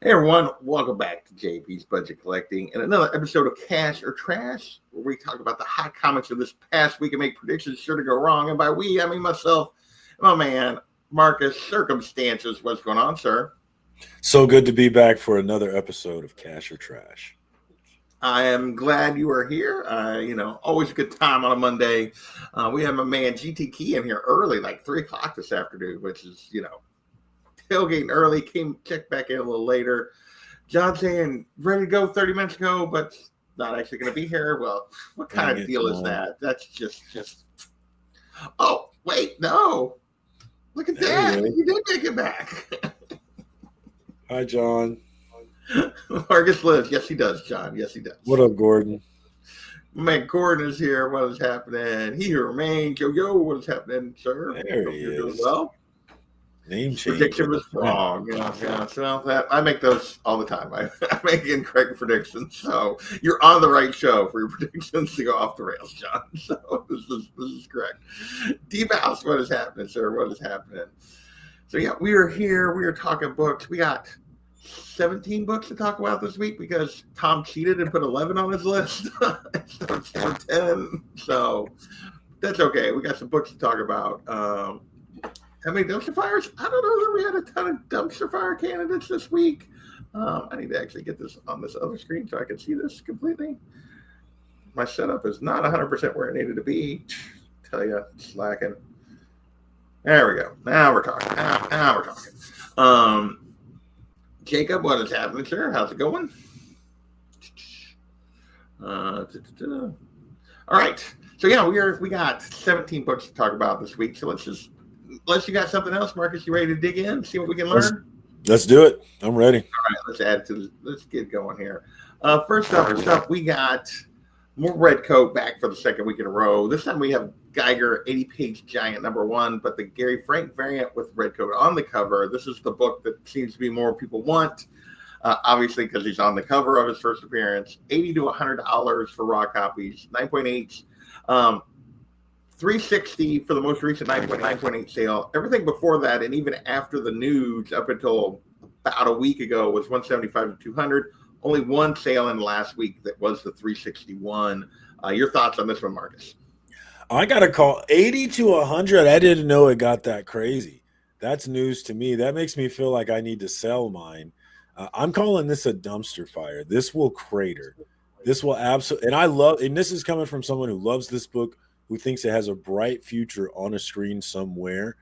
Hey everyone, welcome back to JP's Budget Collecting and another episode of Cash or Trash, where we talk about the hot comics of this past week and make predictions sure to go wrong. And by we, I mean myself and my man, Marcus Circumstances. What's going on, sir? So good to be back for another episode of Cash or Trash. I am glad you are here. Always a good time on a Monday. We have my man GT Key in here early, like 3 o'clock this afternoon, which is, tailgating early, checked back in a little later. John saying ready to go 30 minutes ago, but not actually going to be here. Well, what kind of deal is that? That's just. Oh, wait, no. Look at that. You did make it back. Hi, John. Marcus lives. Yes, he does, John. Yes, he does. What up, Gordon? Man, Gordon is here. What is happening? He remains. Yo, what is happening, sir? There he is. Doing well. Name change. Prediction was wrong. Yeah. So I make those all the time. I make incorrect predictions. So you're on the right show for your predictions to go off the rails, John. So this is correct. Deep House, what is happening, sir? What is happening? So yeah, we are here. We are talking books. We got 17 books to talk about this week because Tom cheated and put 11 on his list instead of 10. So that's okay. We got some books to talk about. How many dumpster fires? I don't know that we had a ton of dumpster fire candidates this week. I need to actually get this on this other screen so I can see this completely. My setup is not 100% where it needed to be. Tell you, it's slacking. There we go. Now we're talking. Now we're talking. Jacob, what is happening, sir? How's it going? All right. So yeah, we got 17 books to talk about this week. So unless you got something else, Marcus, you ready to dig in, see what we can learn? Let's do it. I'm ready. All right, let's get going here. First up, we got more Redcoat back for the second week in a row. This time we have Geiger 80-page giant #1, but the Gary Frank variant with Redcoat on the cover. This is the book that seems to be more people want, obviously because he's on the cover of his first appearance. $80 to $100 for raw copies, 9.8. $360 for the most recent 9.8 sale. Everything before that, and even after the news, up until about a week ago, was $175 to $200. Only one sale in the last week that was the $361. Your thoughts on this one, Marcus? I got a call 80 to 100. I didn't know it got that crazy. That's news to me. That makes me feel like I need to sell mine. I'm calling this a dumpster fire. This will crater. This will absolutely, and this is coming from someone who loves this book, who thinks it has a bright future on a screen somewhere,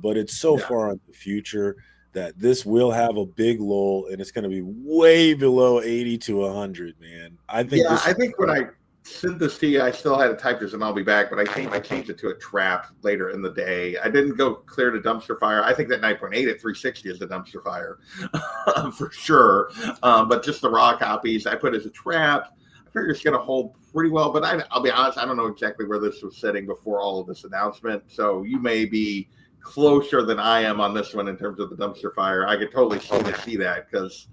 but it's so far in the future that this will have a big lull, and it's going to be way below 80 to 100, man. I think when I sent this to you, I still had to type this and I'll be back, but I changed it to a trap later in the day. I didn't go clear to dumpster fire. I think that 9.8 at 360 is a dumpster fire for sure. But just the raw copies I put as a trap. I figure it's going to hold pretty well, but I'll be honest, I don't know exactly where this was sitting before all of this announcement. So you may be closer than I am on this one in terms of the dumpster fire. I could totally see that because,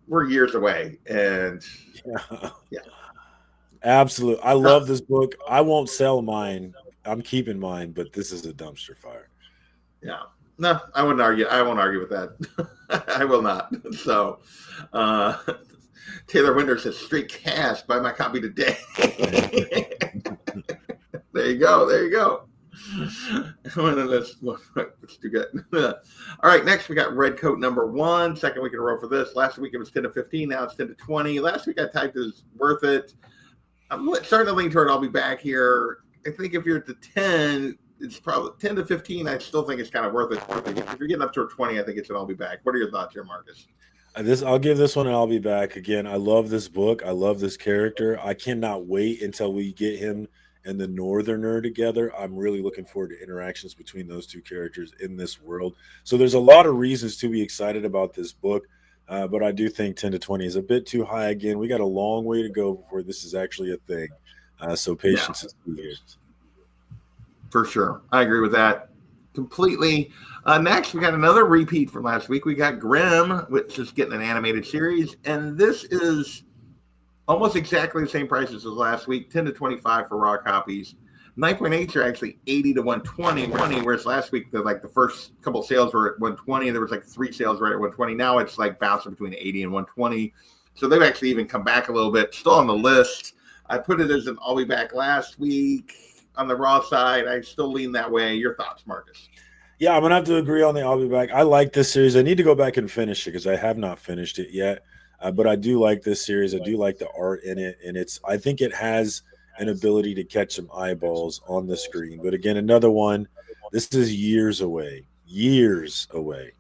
we're years away. And absolutely. I love this book. I won't sell mine. I'm keeping mine, but this is a dumpster fire. Yeah. No, I wouldn't argue. I won't argue with that. I will not. So, Taylor Winter says, straight cash, buy my copy today. There you go. Let's do good. All right, next we got Redcoat #1, second week in a row for this. Last week it was 10 to 15, now it's 10 to 20. Last week I typed as worth it. I'm starting to lean toward I'll be back here. I think if you're at the 10, it's probably 10 to 15. I still think it's kind of worth it. If you're getting up to 20, I think it's an I'll be back. What are your thoughts here, Marcus? I'll give this one an I'll be back. Again, I love this book. I love this character. I cannot wait until we get him and the Northerner together. I'm really looking forward to interactions between those two characters in this world. So there's a lot of reasons to be excited about this book, but I do think 10 to 20 is a bit too high. Again, we got a long way to go before this is actually a thing. So patience is key here. For sure. I agree with that completely. Next, we got another repeat from last week. We got Grimm, which is getting an animated series. And this is almost exactly the same prices as last week, 10 to 25 for raw copies. 9.8s are actually 80 to 120, whereas last week the first couple of sales were at 120, and there was like 3 sales right at 120. Now it's like bouncing between 80 and 120. So they've actually even come back a little bit. Still on the list. I put it as an I'll be back last week. On the raw side, I still lean that way. Your thoughts, Marcus? Yeah, I'm gonna have to agree on the I'll be back. I like this series. I need to go back and finish it because I have not finished it yet. But I do like this series. I do like the art in it, and I think it has an ability to catch some eyeballs on the screen. But again, another one. This is years away.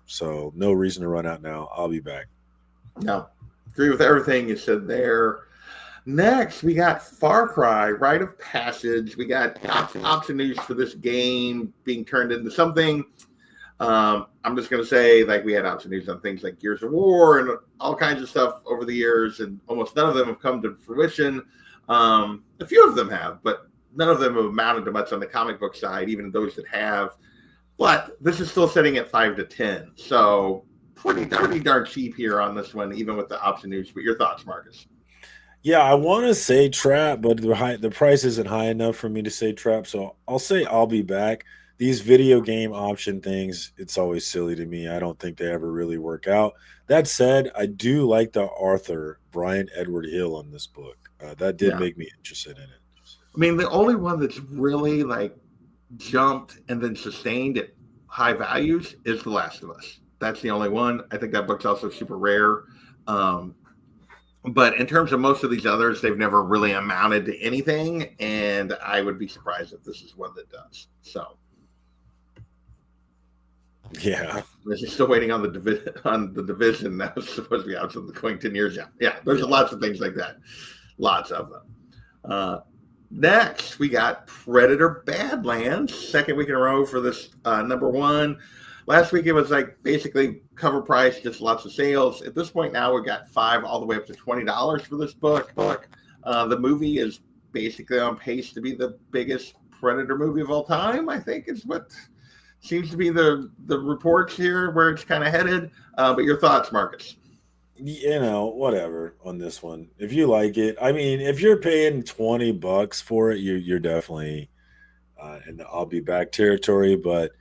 So no reason to run out now. I'll be back. No, agree with everything you said there. Next, we got Far Cry, Rite of Passage. We got option news for this game being turned into something. I'm just going to say, like, we had option news on things like Gears of War and all kinds of stuff over the years, and almost none of them have come to fruition. A few of them have, but none of them have amounted to much on the comic book side, even those that have. But this is still sitting at 5 to 10. So pretty darn cheap here on this one, even with the option news. But your thoughts, Marcus? Yeah, I want to say trap, but the price isn't high enough for me to say trap. So I'll say I'll be back. These video game option things, it's always silly to me. I don't think they ever really work out. That said, I do like the author, Brian Edward Hill, on this book. That did make me interested in it. I mean, the only one that's really like jumped and then sustained at high values is The Last of Us. That's the only one. I think that book's also super rare. But in terms of most of these others, they've never really amounted to anything, and I would be surprised if this is one that does. So, yeah, we're still waiting on the division that was supposed to be out from the going 10 years. Yeah. There's lots of things like that, lots of them. Next, we got Predator Badlands, second week in a row for this number one. Last week, it was like basically cover price, just lots of sales. At this point now, we got $5 all the way up to $20 for this book. The movie is basically on pace to be the biggest Predator movie of all time, I think is what seems to be the reports here where it's kind of headed. But your thoughts, Marcus? Whatever on this one. If you like it, I mean, if you're paying $20 for it, you're definitely in the I'll be back territory. But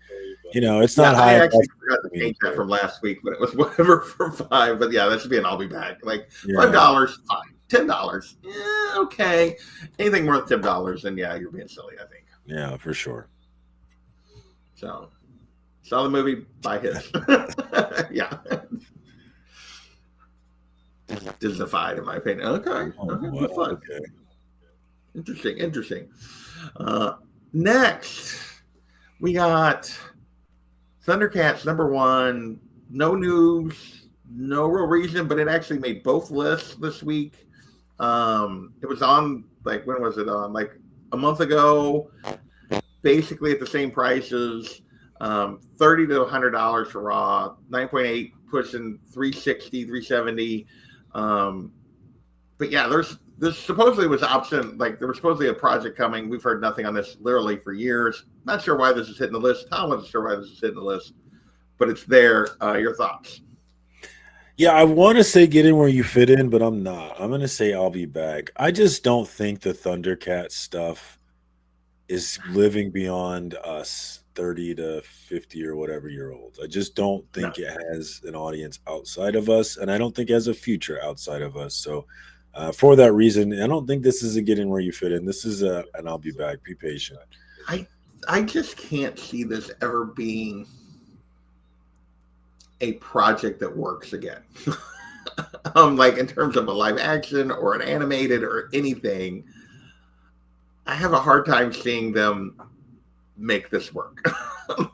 it's not high. I actually forgot to change that from last week, but it was whatever for $5. But yeah, that should be an I'll be back. Like $5, fine. $10, okay. Anything more than $10, then you're being silly, I think. Yeah, for sure. So, saw the movie, buy his. Yeah. Disneyfied, in my opinion. Okay. Interesting. Next, we got Thundercats number one. No news, no real reason, but it actually made both lists this week. It was on, like, when was it on? Like a month ago, basically at the same prices. $30 to $100 for Raw, 9.8 pushing 360, 370. But yeah, this supposedly was option, like there was supposedly a project coming. We've heard nothing on this literally for years. Not sure why this is hitting the list. Tom wasn't sure why this is hitting the list, but it's there. Your thoughts? Yeah, I want to say get in where you fit in, but I'm not. I'm going to say I'll be back. I just don't think the Thundercat stuff is living beyond us 30 to 50 or whatever year olds. I just don't think it has an audience outside of us, and I don't think it has a future outside of us. So for that reason, I don't think this is a get in where you fit in. This is and I'll be back. Be patient. I just can't see this ever being a project that works again. Like in terms of a live action or an animated or anything, I have a hard time seeing them make this work.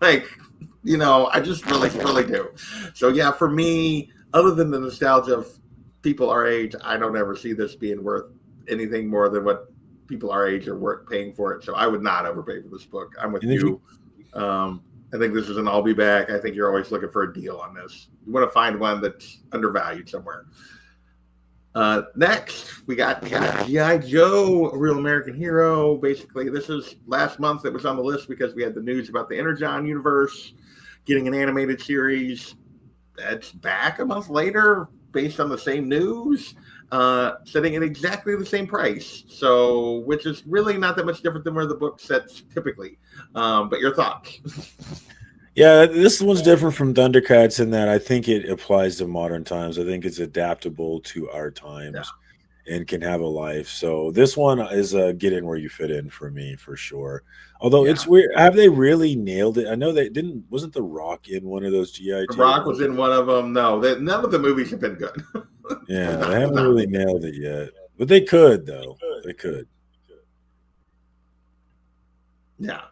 Like, I just really do. So yeah, for me, other than the nostalgia of people our age, I don't ever see this being worth anything more than what people our age are worth paying for it. So I would not overpay for this book. I'm with you. I think this is an I'll be back. I think you're always looking for a deal on this. You want to find one that's undervalued somewhere. Next, we got G.I. Joe, A Real American Hero. Basically, this is last month that was on the list because we had the news about the Energon universe getting an animated series. That's back a month later based on the same news. setting at exactly the same price. So, which is really not that much different than where the book sets typically. But your thoughts? Yeah, this one's different from Thundercats in that I think it applies to modern times. I think it's adaptable to our times and can have a life. So this one is a get in where you fit in for me for sure. Although Yeah. it's weird, have they really nailed it? I know they didn't. Wasn't The Rock in one of those GI The Joe Rock was movies? in one of them. No, none of the movies have been good. Yeah, they haven't really nailed it yet, but they could though. They could. Yeah.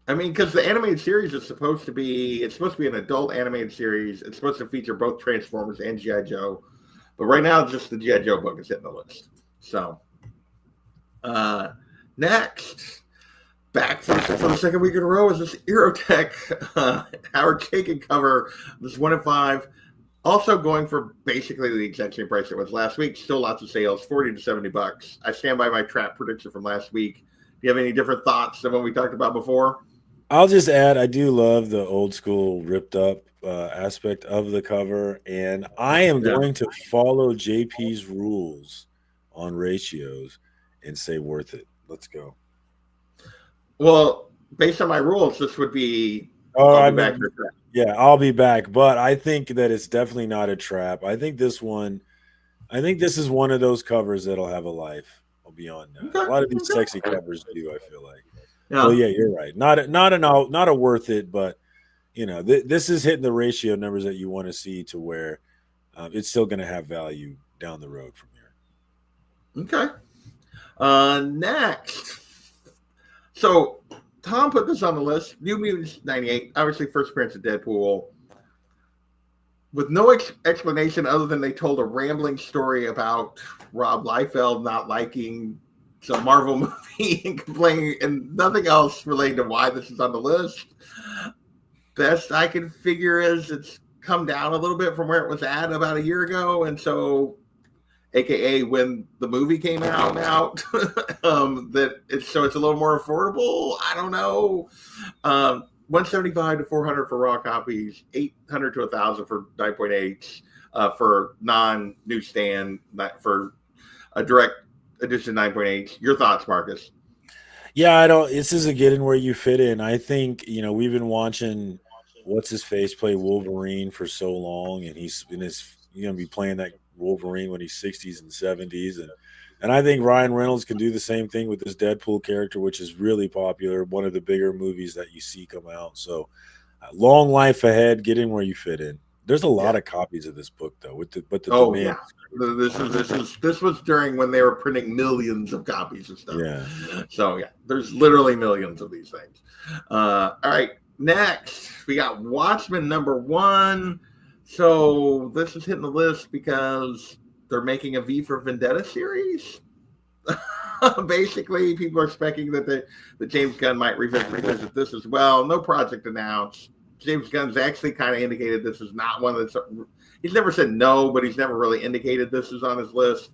I mean, because the animated series is supposed to be, it's supposed to be an adult animated series. It's supposed to feature both Transformers and G.I. Joe. But right now, just the G.I. Joe book is hitting the list. So, next, back for the second week in a row is this Aerotech Howard Chaykin cover. This 1 in 5. Also going for basically the exact same price it was last week. Still lots of sales, $40 to $70. I stand by my trap prediction from last week. Do you have any different thoughts than what we talked about before? I'll just add, I do love the old school ripped up aspect of the cover, and I am going to follow JP's rules on ratios and say worth it. Let's go. Well, based on my rules, this would be. I'll be back, but I think that it's definitely not a trap. I think this is one of those covers that'll have a life. I'll be on that. Okay. A lot of these sexy covers do, I feel like. Yeah. Well, yeah, you're right. Not a worth it, but this is hitting the ratio numbers that you want to see to where it's still going to have value down the road from here. Okay. Next, so Tom put this on the list. New Mutants '98, obviously first appearance of Deadpool, with no explanation other than they told a rambling story about Rob Liefeld not liking some Marvel movie and complaining, and nothing else related to why this is on the list. Best I can figure is it's come down a little bit from where it was at about a year ago, and so, AKA when the movie came out, it's a little more affordable. I don't know. $175 to $400 for raw copies, $800 to $1,000 for 9.8 for non-newsstand, for a direct edition 9.8. Your thoughts, Marcus? Yeah, this is a get in where you fit in. I think, we've been watching what's his face play Wolverine for so long, and he's going to be playing that Wolverine when he's 60s and 70s. And I think Ryan Reynolds can do the same thing with this Deadpool character, which is really popular, one of the bigger movies that you see come out. So long life ahead, get in where you fit in. There's a lot of copies of this book though, but the demand. Yeah. This was during when they were printing millions of copies and stuff. Yeah. So yeah, there's literally millions of these things. All right, next we got Watchmen #1. So this is hitting the list because they're making a V for Vendetta series. Basically, people are speculating that James Gunn might revisit this as well. No project announced. James Gunn's actually kind of indicated this is not one that's. He's never said no, but he's never really indicated this is on his list.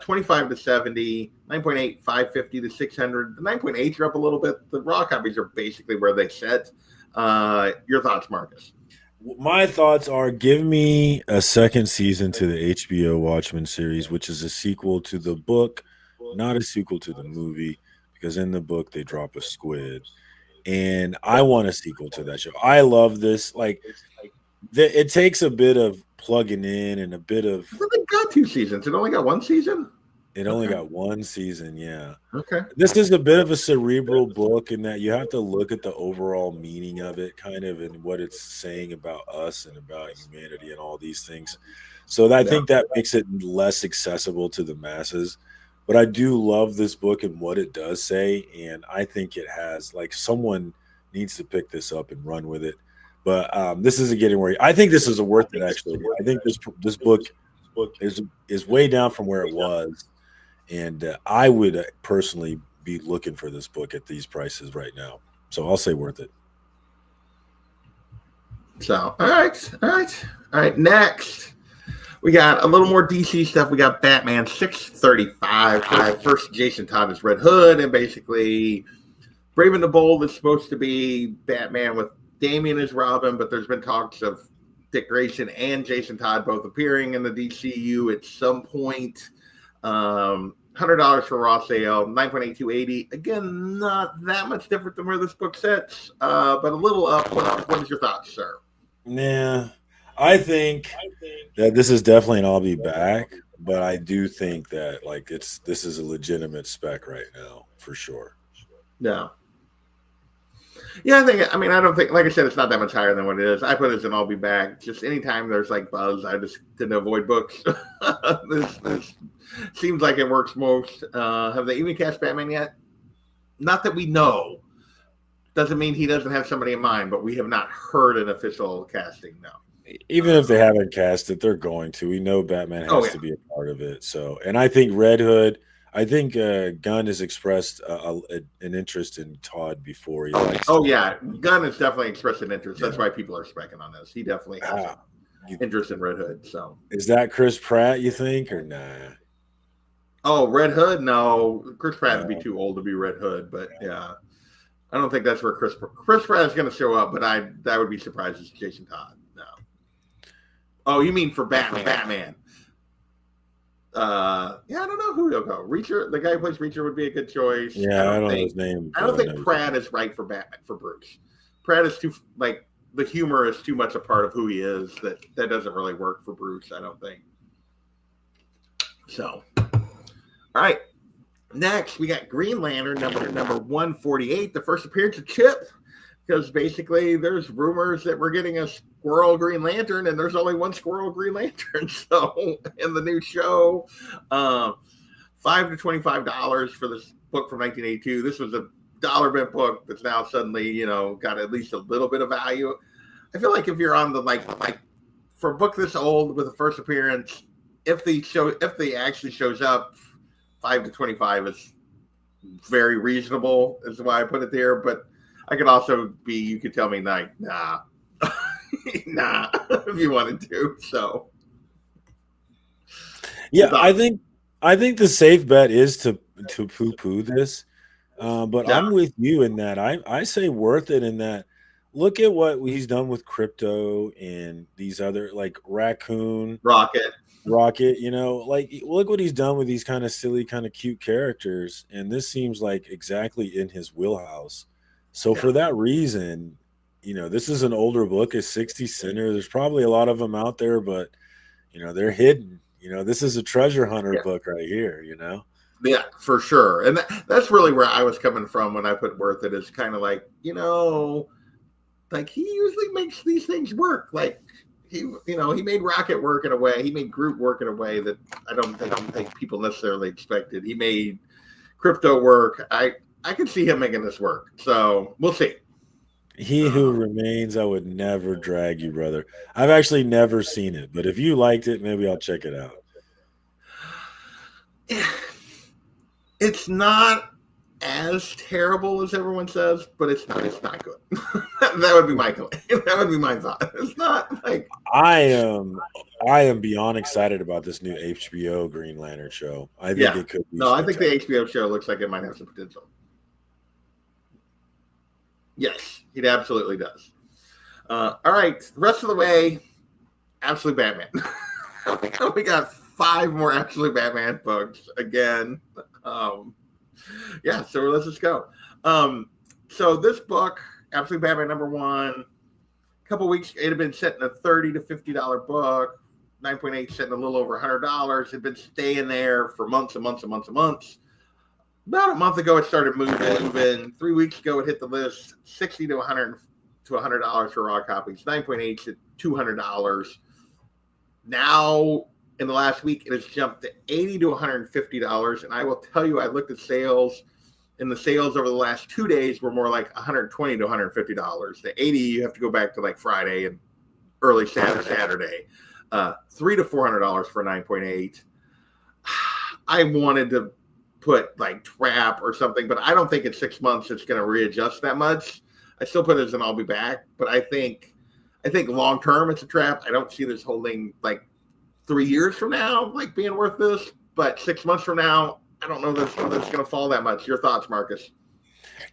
25 to 70, 9.8, 550 to 600. The 9.8s are up a little bit. The raw copies are basically where they sit. Your thoughts, Marcus? My thoughts are, give me a second season to the HBO Watchmen series, which is a sequel to the book, not a sequel to the movie, because in the book they drop a squid. And I want a sequel to that show. I love this. It takes a bit of plugging in and a bit of. Well, they got 2 seasons. It only got 1 season? It only got 1 season, yeah. Okay. This is a bit of a cerebral book in that you have to look at the overall meaning of it, kind of, and what it's saying about us and about humanity and all these things. So I think that makes it less accessible to the masses. But I do love this book and what it does say, and I think it has, someone needs to pick this up and run with it. But this is a getting where I think this is a worth it, actually. I think this book is way down from where it was. And I would personally be looking for this book at these prices right now. So I'll say worth it. So, all right. Next, we got a little more DC stuff. We got Batman 635. First, Jason Todd is Red Hood. And basically, Brave and the Bold is supposed to be Batman with Damian as Robin. But there's been talks of Dick Grayson and Jason Todd both appearing in the DCU at some point. $100 for raw sale, 9.8280. Again, not that much different than where this book sits, but a little up. What is your thoughts, sir? Yeah, I think that this is definitely an I'll be back, but I do think that like this is a legitimate spec right now for sure. Yeah. Yeah, I don't think, like I said, it's not that much higher than what it is. I put it as an I'll be back. Just anytime there's like buzz, I just tend to avoid books. this seems like it works most. Have they even cast Batman yet? Not that we know. Doesn't mean he doesn't have somebody in mind, but we have not heard an official casting, no. Even if they haven't cast it, they're going to. We know Batman has to be a part of it. So, and I think Red Hood, I think Gunn has expressed an interest in Todd before. He likes Gunn has definitely expressed an interest. That's why people are specking on this. He definitely has interest in Red Hood. So, is that Chris Pratt, you think, or nah? Oh, Red Hood? No, Chris Pratt would be too old to be Red Hood. But yeah, I don't think that's where Chris Pratt is going to show up. But I would be surprised if it's Jason Todd. No. Oh, you mean for Batman? I don't know who he'll go. Reacher, the guy who plays Reacher would be a good choice. Yeah, I don't know his name. I don't think Pratt is right for Batman for Bruce. Pratt is too the humor is too much a part of who he is that doesn't really work for Bruce. I don't think. So, all right. Next, we got Green Lantern number 148, the first appearance of Chip. Because basically, there's rumors that we're getting a squirrel Green Lantern, and there's only one squirrel Green Lantern. So, in the new show, $5 to $25 for this book from 1982. This was a $1 book that's now suddenly, got at least a little bit of value. I feel like if you're on the like for a book this old with a first appearance, if they actually shows up, $5 to $25 is very reasonable. Is why I put it there, but. I could also be, you could tell me like, nah, if you wanted to. So, yeah, I think the safe bet is to poo-poo this. But yeah. I'm with you in that. I say worth it in that. Look at what he's done with Crypto and these other like Raccoon, Rocket. Look what he's done with these kind of silly, kind of cute characters. And this seems like exactly in his wheelhouse. So for that reason, this is an older book, a 60 center. There's probably a lot of them out there, but they're hidden. This is a treasure hunter book right here, Yeah, for sure. And that's really where I was coming from when I put worth it. Is kind of like, like he usually makes these things work. Like he made Rocket work in a way. He made Groot work in a way that I don't think people necessarily expected. He made Crypto work. I could see him making this work. So we'll see. He Who Remains, I would never drag you, brother. I've actually never seen it, but if you liked it, maybe I'll check it out. It's not as terrible as everyone says, but it's not good. That would be my thought. It's not like I am beyond excited about this new HBO Green Lantern show. I think it could be. No, I think the HBO show looks like it might have some potential. Yes, it absolutely does. All right, the rest of the way, Absolute Batman. We got 5 more Absolute Batman books again. So let's just go. So this book, Absolute Batman number 1, a couple weeks, it had been set in a $30 to $50 book. 9.8 set in a little over $100. It had been staying there for months and months and months and months. About a month ago, it started moving. 3 weeks ago, it hit the list. $60 to $100 for raw copies. 9.8 to $200. Now, in the last week, it has jumped to $80 to $150. And I will tell you, I looked at sales, and the sales over the last 2 days were more like $120 to $150. The 80, you have to go back to like Friday and early Saturday. $300 to $400 for 9.8. I wanted to put like Trap or something, but I don't think in 6 months it's going to readjust that much. I still put it as an I'll be back, but I think long term it's a Trap. I don't see this holding like 3 years from now like being worth this, but 6 months from now, I don't know that it's going to fall that much. Your thoughts, Marcus?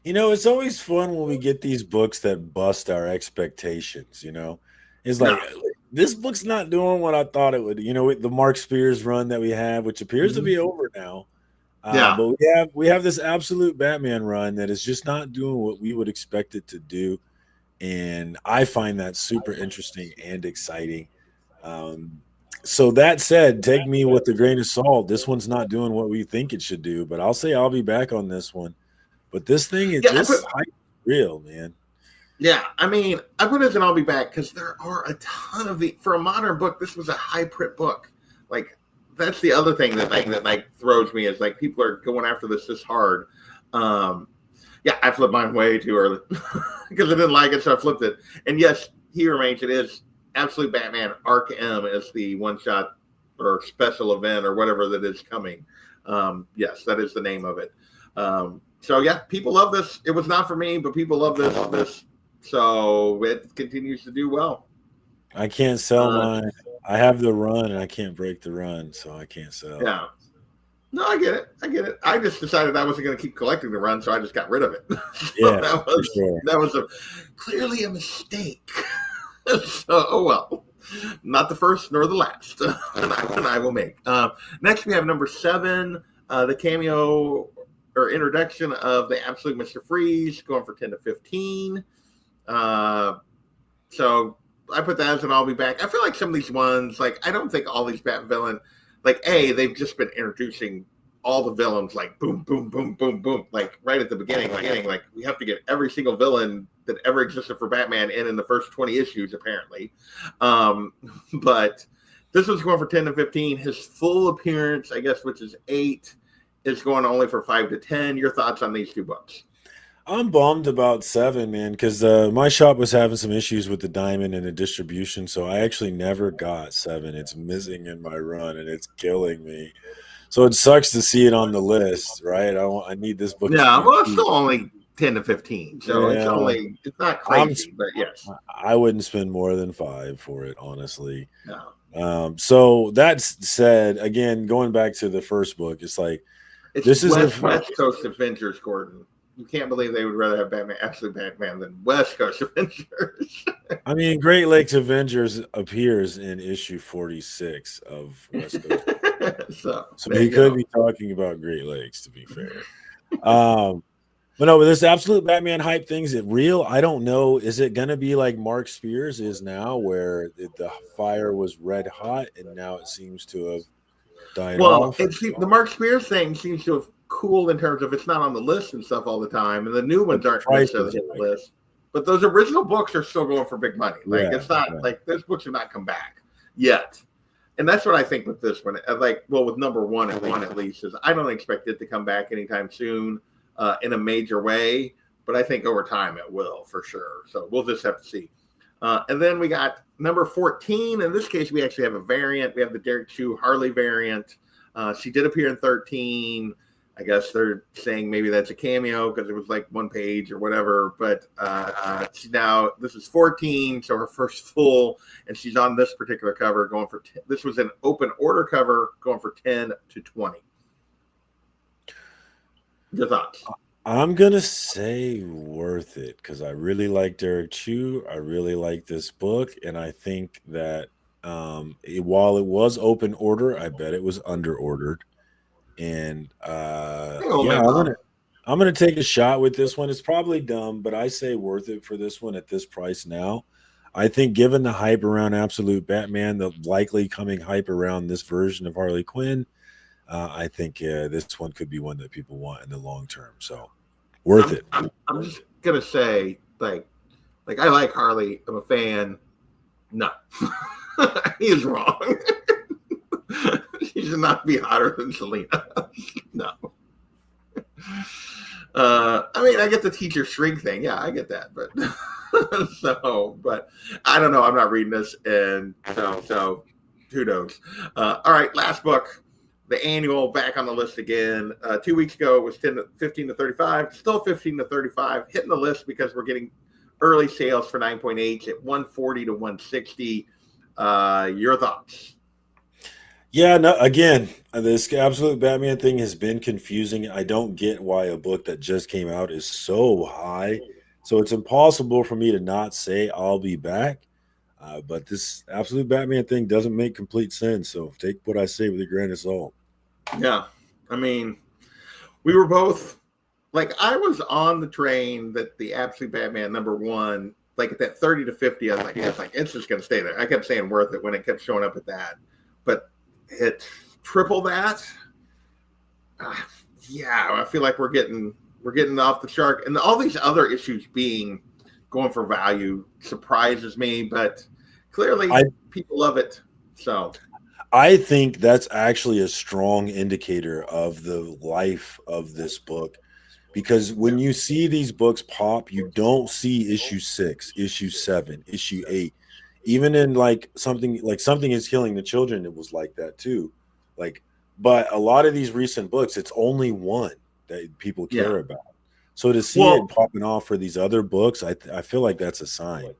It's always fun when we get these books that bust our expectations. It's like this book's not doing what I thought it would. You know, with the Mark Spears run that we have, which appears to be over now. Yeah. But we have this absolute Batman run that is just not doing what we would expect it to do, and I find that super interesting and exciting. So that said, take me with a grain of salt. This one's not doing what we think it should do, but I'll say I'll be back on this one. But this thing is hype real, man. Yeah, I mean, I put it in I'll be back because there are a ton of for a modern book. This was a high print book. Like that's the other thing that like throws me is like people are going after this hard. Yeah, I flipped mine way too early because I didn't like it, so I flipped it. And yes, He Remains. It is Absolute Batman Arc M is the one shot or special event or whatever that is coming. Yes, that is the name of it. So yeah, people love this. It was not for me, but people love this. So it continues to do well. I can't sell mine. I have the run and I can't break the run, so I can't sell. Yeah. No, I get it. I just decided I wasn't going to keep collecting the run, so I just got rid of it. So yeah, that was clearly a mistake. So, oh well. Not the first nor the last. And I will make. Next, we have number 7, the cameo or introduction of the Absolute Mr. Freeze, going for 10 to 15. So I put that as an I'll be back. I feel like some of these ones, like I don't think all these Bat villain, like they've just been introducing all the villains like boom, boom, boom, boom, boom, like right at the beginning, like we have to get every single villain that ever existed for Batman in the first 20 issues, apparently. But this was going for 10 to 15. His full appearance, I guess, which is 8, is going only for 5 to 10. Your thoughts on these two books? I'm bummed about 7, man, because my shop was having some issues with the diamond and the distribution, so I actually never got 7. It's missing in my run, and it's killing me. So it sucks to see it on the list, right? I need this book. Yeah, well, it's still only 10 to 15, so it's not crazy, but yes. I wouldn't spend more than 5 for it, honestly. No. So that said, again, going back to the first book, it's like this is West Coast Adventures, Gordon. You can't believe they would rather have Absolute Batman than West Coast Avengers. I mean, Great Lakes Avengers appears in issue 46 of West Coast. so he could be talking about Great Lakes, to be fair. But no, with this Absolute Batman hype thing, is it real? I don't know. Is it going to be like Mark Spears is now, where the fire was red hot and now it seems to have died off? The Mark Spears thing seems to have cool in terms of it's not on the list and stuff all the time, and the new ones aren't necessarily on the list. But those original books are still going for big money. Like it's not like those books have not come back yet, and that's what I think with this one. Like, well, with number one at least, is I don't expect it to come back anytime soon in a major way. But I think over time it will for sure. So we'll just have to see. And then we got number 14. In this case, we actually have a variant. We have the Derek Chu Harley variant. She did appear in 13. I guess they're saying maybe that's a cameo because it was like one page or whatever. But now this is 14, so her first full, and she's on this particular cover going for 10. This was an open order cover going for 10 to 20. Your thoughts? I'm going to say worth it because I really like Derek Chu. I really like this book, and I think that while it was open order, I bet it was under ordered. And I'm gonna take a shot with this one. It's probably dumb, but I say worth it for this one at this price now. I think given the hype around Absolute Batman, the likely coming hype around this version of Harley Quinn, I think this one could be one that people want in the long term. So worth it. I'm just gonna say, like I like Harley. I'm a fan. No, he is wrong. She should not be hotter than Selena. No. I mean, I get the teacher shrink thing. Yeah, I get that. But but I don't know. I'm not reading this. And so who knows? All right. Last book, the annual, back on the list again. 2 weeks ago, it was 15 to 35. Still 15 to 35. Hitting the list because we're getting early sales for 9.8 at 140 to 160. Your thoughts? Yeah, no, again, this Absolute Batman thing has been confusing. I don't get why a book that just came out is so high. So it's impossible for me to not say I'll be back. But this Absolute Batman thing doesn't make complete sense. So take what I say with a grain of salt. Yeah. I mean, we were both like, I was on the train that the Absolute Batman #1, like at that 30 to 50, I was like, it's just going to stay there. I kept saying worth it when it kept showing up at that. But it triple that. Yeah, I feel like we're getting off the shark, and all these other issues going for value surprises me, but clearly people love it. So I think that's actually a strong indicator of the life of this book, because when you see these books pop, you don't see issue 6, issue 7, issue 8. Even in like Something is Killing the Children, it was like that too. Like, but a lot of these recent books, it's only one that people care about. So to see it popping off for these other books, I feel like that's a sign.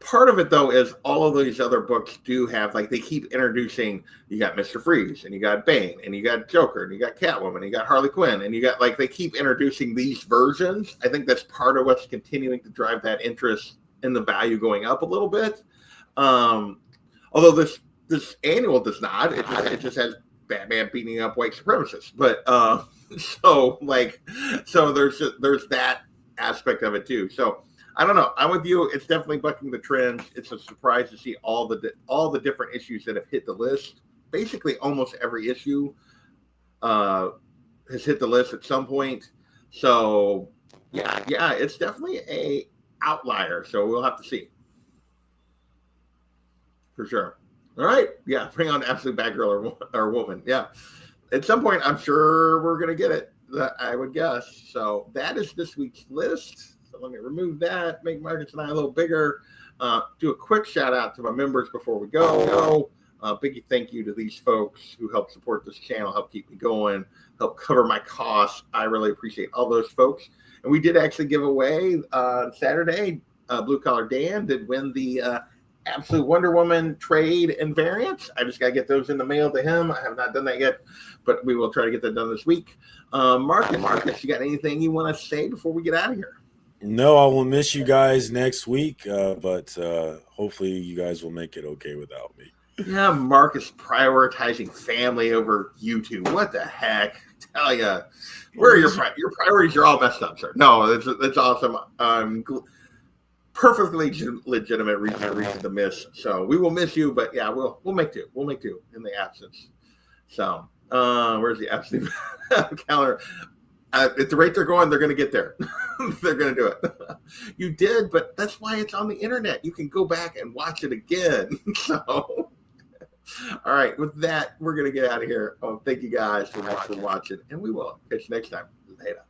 Part of it, though, is all of these other books do have, like, they keep introducing, you got Mr. Freeze, and you got Bane, and you got Joker, and you got Catwoman, and you got Harley Quinn, and you got, like, they keep introducing these versions. I think that's part of what's continuing to drive that interest in the value going up a little bit. Although this annual does not. It just has Batman beating up white supremacists. But so there's that aspect of it too. So I don't know. I'm with you. It's definitely bucking the trend. It's a surprise to see all the different issues that have hit the list. Basically, almost every issue has hit the list at some point. So yeah, it's definitely a outlier. So we'll have to see for sure. All right, yeah, bring on Absolute Batgirl or Woman. Yeah, at some point, I'm sure we're gonna get it. I would guess. So that is this week's list. So let me remove that, make Marcus and I a little bigger. Do a quick shout out to my members before we go. Big thank you to these folks who help support this channel, help keep me going, help cover my costs. I really appreciate all those folks. And we did actually give away Saturday. Blue Collar Dan did win the Absolute Wonder Woman trade and variants. I just got to get those in the mail to him. I have not done that yet, but we will try to get that done this week. Marcus, you got anything you want to say before we get out of here? No, I will miss you guys next week, but hopefully you guys will make it okay without me. Yeah, Marcus prioritizing family over YouTube. What the heck? Tell ya, where are your priorities are all messed up, sir. No, that's awesome. Perfectly legitimate reason to miss. So we will miss you, but yeah, we'll make do. We'll make do in the absence. So where's the absolute calendar? At the rate they're going, they're going to get there. They're going to do it. You did, but that's why it's on the internet. You can go back and watch it again. So, all right. With that, we're going to get out of here. Thank you guys for watching, and we will catch you next time. Later.